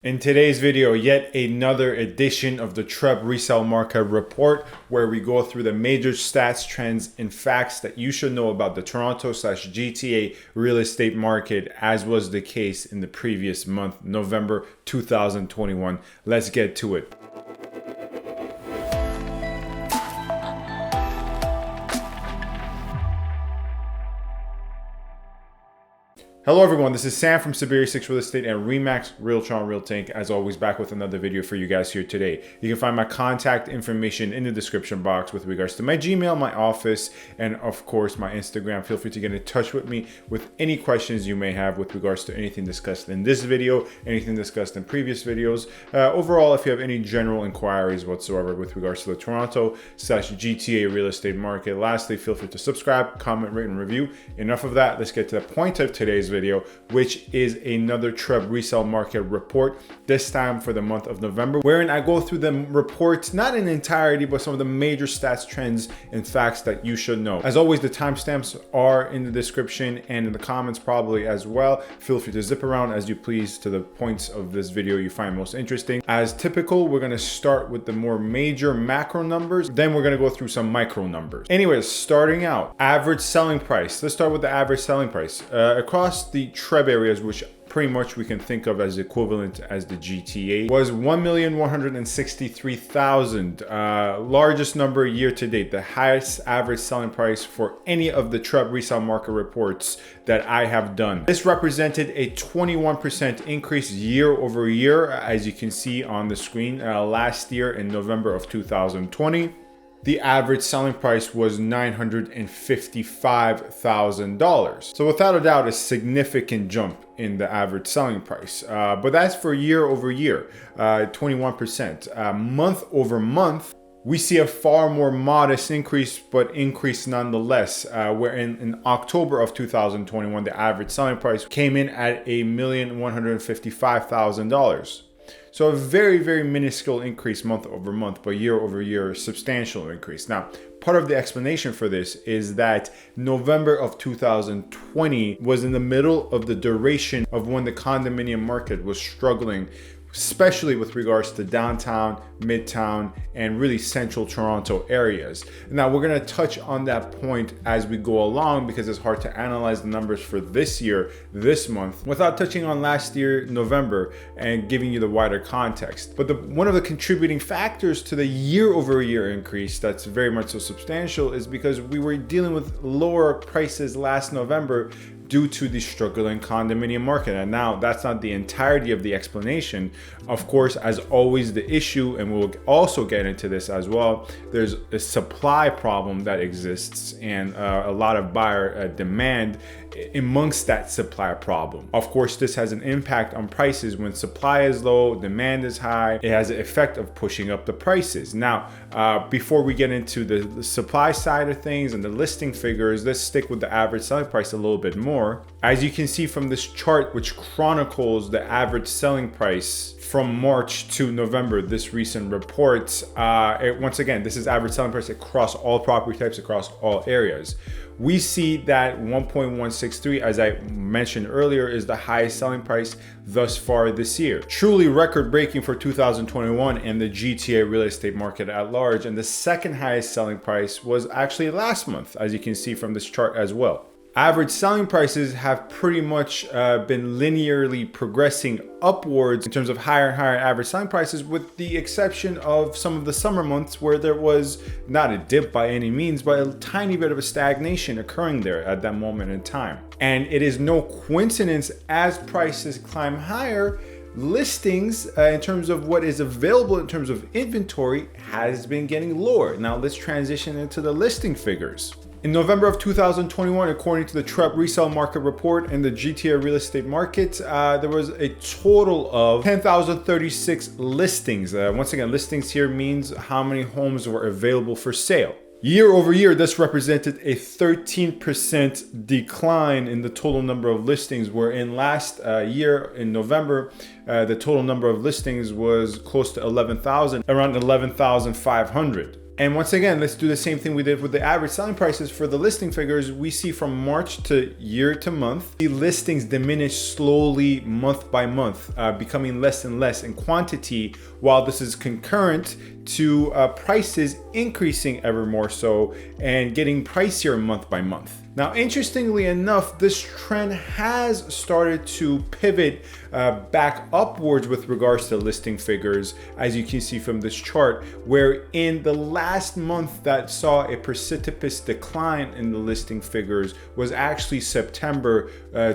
In today's video, yet another edition of the TREB Resale Market Report, where we go through the major stats, trends, and facts that you should know about the Toronto/GTA real estate market, as was the case in the previous month, November 2021. Let's get to it. Hello everyone, this is Sam from SaberiSixRealEstate and Remax Realtron Realty. As always, back with another video for you guys here today. You can find my contact information in the description box with regards to my Gmail, my office, and of course my Instagram. Feel free to get in touch with me with any questions you may have with regards to anything discussed in this video, anything discussed in previous videos. Overall, if you have any general inquiries whatsoever with regards to the Toronto/GTA real estate market. Lastly, feel free to subscribe, comment, rate, and review. Enough of that. Let's get to the point of today's video, which is another TREB Resale Market Report, this time for the month of November, wherein I go through the reports, not in entirety, but some of the major stats, trends, and facts that you should know. As always, the timestamps are in the description and in the comments probably as well. Feel free to zip around as you please to the points of this video you find most interesting. As typical, we're going to start with the more major macro numbers, then we're going to go through some micro numbers. Anyways, starting out, average selling price. Let's start with the average selling price. Across the TREB areas, which pretty much we can think of as equivalent as the GTA, was 1,163,000. Largest number year to date, the highest average selling price for any of the TREB resale market reports that I have done. This represented a 21% increase year over year, as you can see on the screen. Last year in November of 2020. The average selling price was $955,000. So without a doubt, a significant jump in the average selling price. But that's for year over year, 21%. Month over month, we see a far more modest increase, but increase nonetheless, where in October of 2021, the average selling price came in at $1,155,000. So a very, very minuscule increase month over month, but year over year, substantial increase. Now, part of the explanation for this is that November of 2020 was in the middle of the duration of when the condominium market was struggling, especially with regards to downtown, midtown, and really central Toronto areas. Now, we're going to touch on that point as we go along because it's hard to analyze the numbers for this year, this month, without touching on last year, November, and giving you the wider context. But one of the contributing factors to the year over year increase that's very much so substantial is because we were dealing with lower prices last November due to the struggling condominium market. And now that's not the entirety of the explanation. Of course, as always, the issue, and we'll also get into this as well, there's a supply problem that exists and a lot of buyer demand amongst that supply problem. Of course, this has an impact on prices. When supply is low, demand is high, it has an effect of pushing up the prices. Now, before we get into the supply side of things and the listing figures, let's stick with the average selling price a little bit more. As you can see from this chart, which chronicles the average selling price from March to November, this recent report, once again, this is average selling price across all property types, across all areas. We see that 1.163, as I mentioned earlier, is the highest selling price thus far this year. Truly record-breaking for 2021 and the GTA real estate market at large. And the second highest selling price was actually last month, as you can see from this chart as well. Average selling prices have pretty much been linearly progressing upwards in terms of higher and higher average selling prices, with the exception of some of the summer months where there was not a dip by any means, but a tiny bit of a stagnation occurring there at that moment in time. And it is no coincidence, as prices climb higher, listings in terms of what is available in terms of inventory has been getting lower. Now let's transition into the listing figures. In November of 2021, according to the TREB Resale Market Report and the GTA real estate market, there was a total of 10,036 listings. Once again, listings here means how many homes were available for sale. Year over year, this represented a 13% decline in the total number of listings, where in last year, in November, the total number of listings was close to 11,000, around 11,500. And once again, let's do the same thing we did with the average selling prices for the listing figures. We see from March to year to month, the listings diminish slowly month by month, becoming less and less in quantity, while this is concurrent to prices increasing ever more so and getting pricier month by month. Now, interestingly enough, this trend has started to pivot back upwards with regards to listing figures, as you can see from this chart, where in the last month that saw a precipitous decline in the listing figures was actually September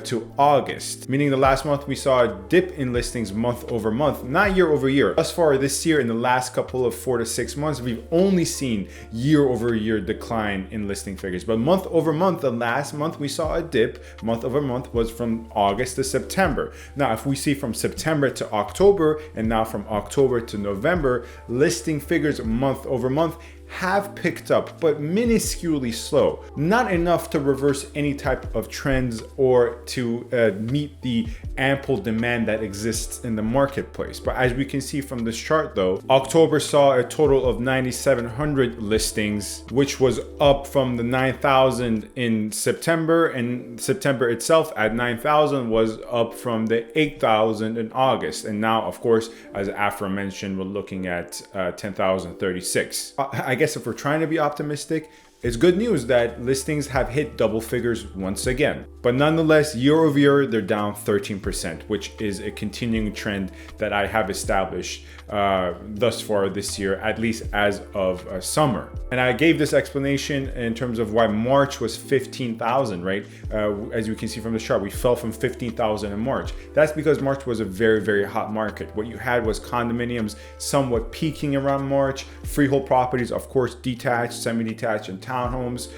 to August, meaning the last month we saw a dip in listings month over month, not year over year. Thus far this year, in the last couple of 4 to 6 months, we've only seen year over year decline in listing figures, but month over month, the last month we saw a dip month over month was from August to September. Now, if we see from September to October and now from October to November, listing figures month over month have picked up, but minusculely slow, not enough to reverse any type of trends or to meet the ample demand that exists in the marketplace. But as we can see from this chart though, October saw a total of 9,700 listings, which was up from the 9,000 in September, and September itself at 9,000 was up from the 8,000 in August. And now, of course, as aforementioned, we're looking at 10,036. I guess if we're trying to be optimistic, it's good news that listings have hit double figures once again. But nonetheless, year over year, they're down 13%, which is a continuing trend that I have established thus far this year, at least as of summer. And I gave this explanation in terms of why March was 15,000, right? As you can see from the chart, we fell from 15,000 in March. That's because March was a very, very hot market. What you had was condominiums somewhat peaking around March, freehold properties, of course, detached, semi-detached, and townhomes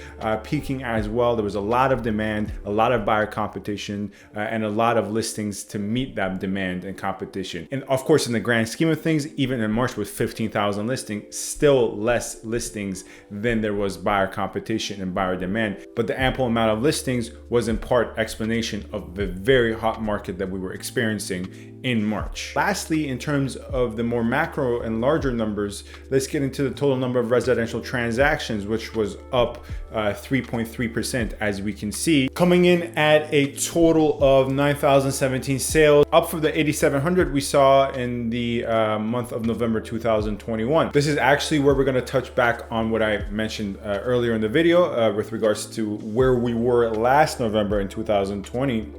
peaking as well. There was a lot of demand, a lot of buyer competition, and a lot of listings to meet that demand and competition. And of course, in the grand scheme of things, even in March with 15,000 listings, still less listings than there was buyer competition and buyer demand. But the ample amount of listings was in part explanation of the very hot market that we were experiencing in March. Lastly, in terms of the more macro and larger numbers, let's get into the total number of residential transactions, which was up 3.3%, as we can see, coming in at a total of 9,017 sales, up from the 8,700 we saw in the month of November 2021. This is actually where we're going to touch back on what I mentioned earlier in the video with regards to where we were last November in 2020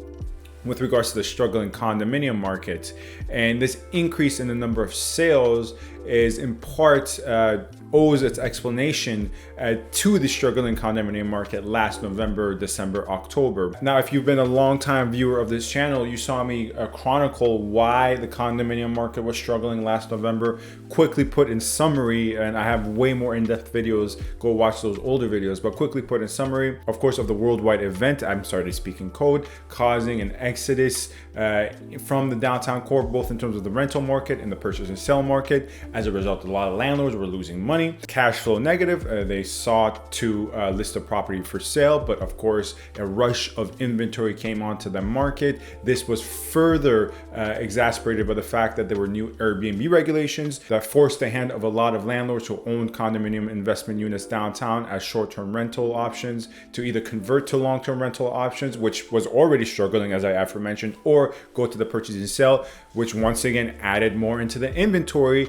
with regards to the struggling condominium market. And this increase in the number of sales is in part owes its explanation to the struggling condominium market last November, December, October. Now, if you've been a long-time viewer of this channel, you saw me chronicle why the condominium market was struggling last November, quickly put in summary, and I have way more in-depth videos, go watch those older videos, but quickly put in summary, of course, of the worldwide event, I'm sorry to speak in code, causing an exodus from the downtown core, both in terms of the rental market and the purchase and sell market. As a result, a lot of landlords were losing money. Cash flow negative, they sought to list a property for sale, but of course a rush of inventory came onto the market. This was further exacerbated by the fact that there were new Airbnb regulations that forced the hand of a lot of landlords who owned condominium investment units downtown as short-term rental options to either convert to long-term rental options, which was already struggling, as I aforementioned, or go to the purchase and sell, which once again added more into the inventory.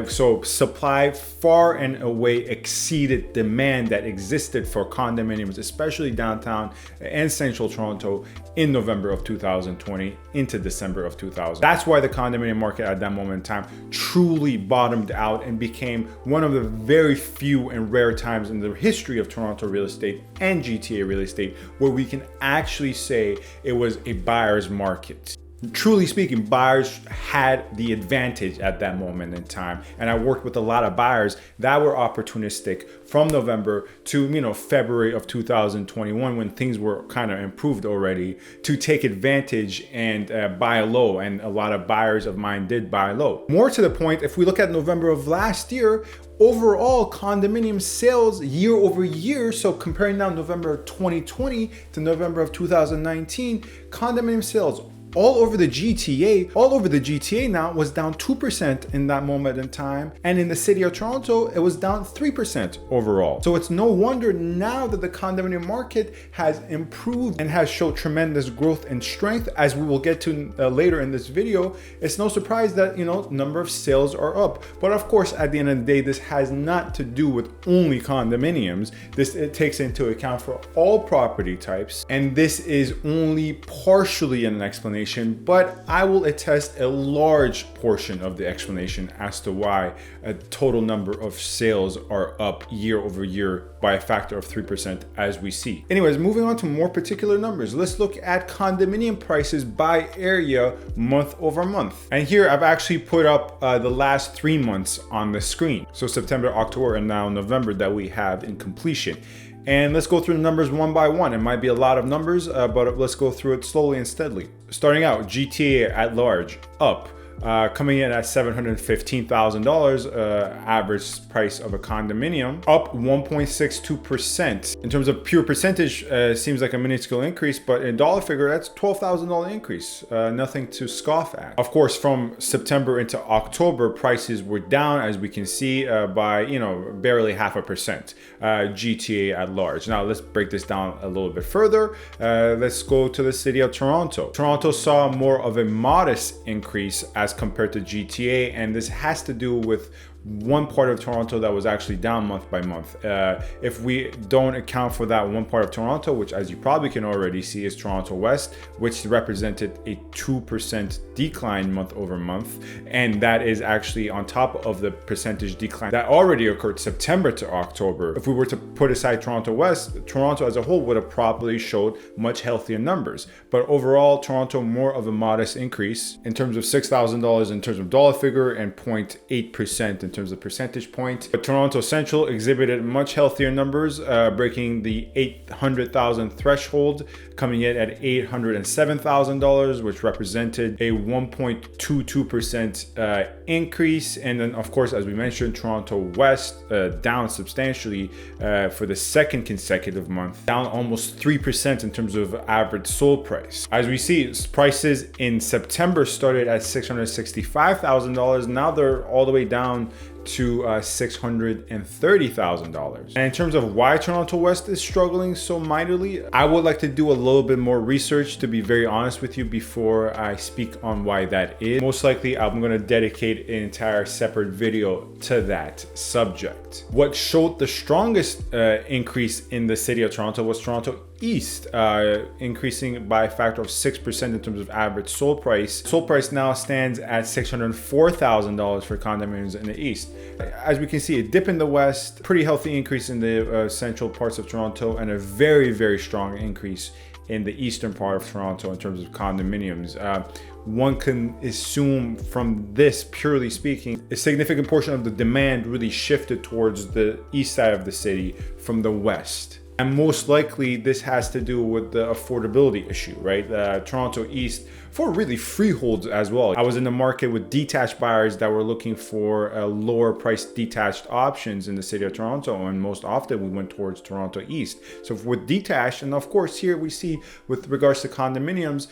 So supply far and away exceeded demand that existed for condominiums, especially downtown and central Toronto in November of 2020 into December of 2000. That's why the condominium market at that moment in time truly bottomed out and became one of the very few and rare times in the history of Toronto real estate and GTA real estate where we can actually say it was a buyer's market. Truly speaking, buyers had the advantage at that moment in time. And I worked with a lot of buyers that were opportunistic from November to, February of 2021 when things were kind of improved already to take advantage and buy low. And a lot of buyers of mine did buy low. More to the point, if we look at November of last year, overall condominium sales year over year, so comparing now November 2020 to November of 2019, condominium sales all over the GTA now was down 2% in that moment in time. And in the city of Toronto, it was down 3% overall. So it's no wonder now that the condominium market has improved and has showed tremendous growth and strength, as we will get to later in this video. It's no surprise that, number of sales are up. But of course, at the end of the day, this has not to do with only condominiums. It takes into account for all property types. And this is only partially an explanation, but I will attest a large portion of the explanation as to why a total number of sales are up year over year by a factor of 3%, as we see. Anyways, moving on to more particular numbers, let's look at condominium prices by area month over month. And here I've actually put up the last 3 months on the screen. So September, October, and now November that we have in completion. And let's go through the numbers one by one. It might be a lot of numbers, but let's go through it slowly and steadily. Starting out, GTA at large, up. Coming in at $715,000 average price of a condominium, up 1.62%. In terms of pure percentage, seems like a minuscule increase, but in dollar figure, that's $12,000 increase. Nothing to scoff at. Of course, from September into October, prices were down, as we can see, by barely 0.5%. GTA at large. Now let's break this down a little bit further. Let's go to the city of Toronto. Toronto saw more of a modest increase as compared to GTA, and this has to do with one part of Toronto that was actually down month by month. If we don't account for that one part of Toronto, which as you probably can already see is Toronto West, which represented a 2% decline month over month, and that is actually on top of the percentage decline that already occurred September to October. If we were to put aside Toronto West, Toronto as a whole would have probably showed much healthier numbers. But overall, Toronto more of a modest increase in terms of $6,000 in terms of dollar figure and 0.8% in terms of percentage point. But Toronto Central exhibited much healthier numbers, breaking the 800,000 threshold, coming in at $807,000, which represented a 1.22% increase. And then, of course, as we mentioned, Toronto West down substantially for the second consecutive month, down almost 3% in terms of average sold price. As we see, prices in September started at $665,000. Now they're all the way down to $630,000. And in terms of why Toronto West is struggling so mightily, I would like to do a little bit more research, to be very honest with you, before I speak on why that is. Most likely I'm going to dedicate an entire separate video to that subject. What showed the strongest increase in the city of Toronto was Toronto East, increasing by a factor of 6% in terms of average sold price. Sold price now stands at $604,000 for condominiums in the East. As we can see, a dip in the West, pretty healthy increase in the central parts of Toronto, and a very, very strong increase in the eastern part of Toronto in terms of condominiums. One can assume from this, purely speaking, a significant portion of the demand really shifted towards the east side of the city from the west. And most likely this has to do with the affordability issue, right? Toronto East, for really freeholds as well. I was in the market with detached buyers that were looking for lower priced detached options in the city of Toronto, and most often we went towards Toronto East. So with detached, and of course here we see with regards to condominiums,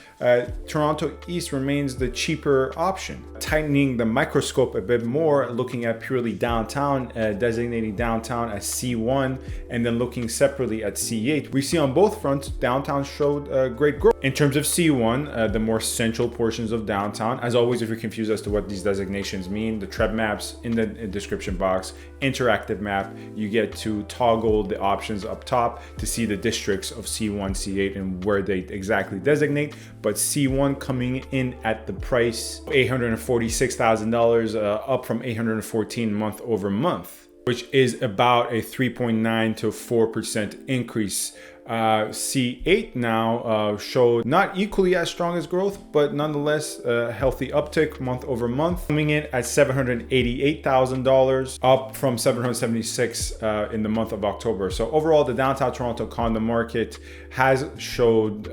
Toronto East remains the cheaper option. Tightening the microscope a bit more, looking at purely downtown, designating downtown as C1, and then looking separately at C8, we see on both fronts downtown showed great growth. In terms of C1, the more central portions of downtown, as always, if you're confused as to what these designations mean, the TREB maps in the description box, interactive map, you get to toggle the options up top to see the districts of C1, C8, and where they exactly designate. But C1 coming in at the price $846,000, up from $814 month over month, which is about a 3.9 to 4% increase. C8 now showed not equally as strong as growth, but nonetheless a healthy uptick month over month, coming in at $788,000, up from $776 in the month of October. So overall, the downtown Toronto condo market has showed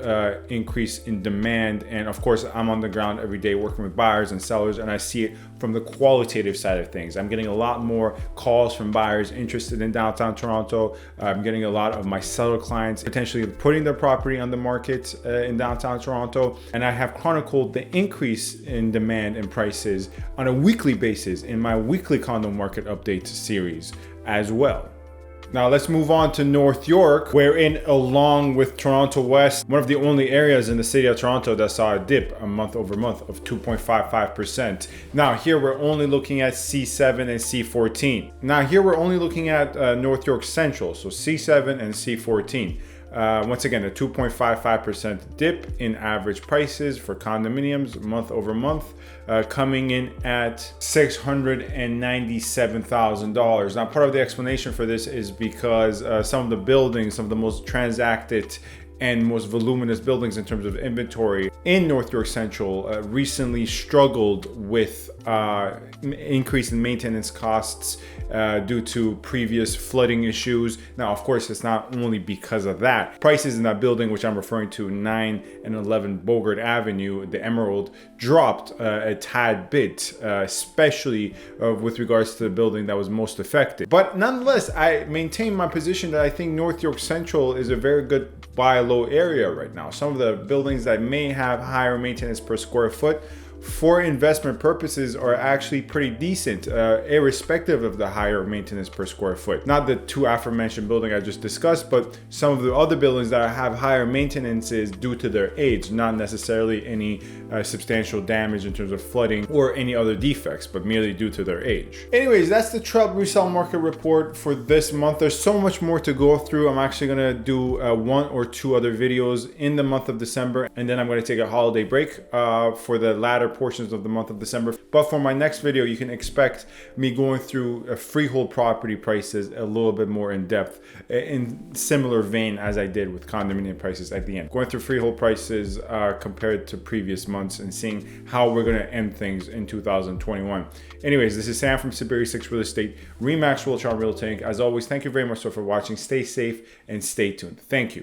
increase in demand. And of course, I'm on the ground every day working with buyers and sellers, and I see it from the qualitative side of things. I'm getting a lot more calls from buyers interested in downtown Toronto. I'm getting a lot of my seller clients potentially putting their property on the market in downtown Toronto. And I have chronicled the increase in demand and prices on a weekly basis in my weekly condo market update series as well. Now let's move on to North York, wherein, along with Toronto West, one of the only areas in the city of Toronto that saw a dip a month over month of 2.55%. Now here we're only looking at C7 and C14. Now here we're only looking at North York Central, so C7 and C14. Once again, a 2.55% dip in average prices for condominiums month over month, coming in at $697,000. Now, part of the explanation for this is because some of the buildings, some of the most transacted and most voluminous buildings in terms of inventory in North York Central recently struggled with increase in maintenance costs due to previous flooding issues. Now, of course, it's not only because of that. Prices in that building, which I'm referring to, 9 and 11 Bogart Avenue, the Emerald, dropped a tad bit, especially with regards to the building that was most affected. But nonetheless, I maintain my position that I think North York Central is a very good buy low area right now. Some of the buildings that may have higher maintenance per square foot for investment purposes are actually pretty decent, irrespective of the higher maintenance per square foot. Not the two aforementioned buildings I just discussed, but some of the other buildings that have higher maintenances due to their age, not necessarily any substantial damage in terms of flooding or any other defects, but merely due to their age. Anyways, that's the TREB Resale Market Report for this month. There's so much more to go through. I'm actually gonna do 1 or 2 other videos in the month of December, and then I'm gonna take a holiday break for the latter portions of the month of December. But for my next video, you can expect me going through freehold property prices a little bit more in depth, in similar vein as I did with condominium prices at the end. Going through freehold prices compared to previous months and seeing how we're going to end things in 2021. Anyways, this is Sam from SaberiSixRealEstate, Remax Realtron Realty. As always, thank you very much for watching. Stay safe and stay tuned. Thank you.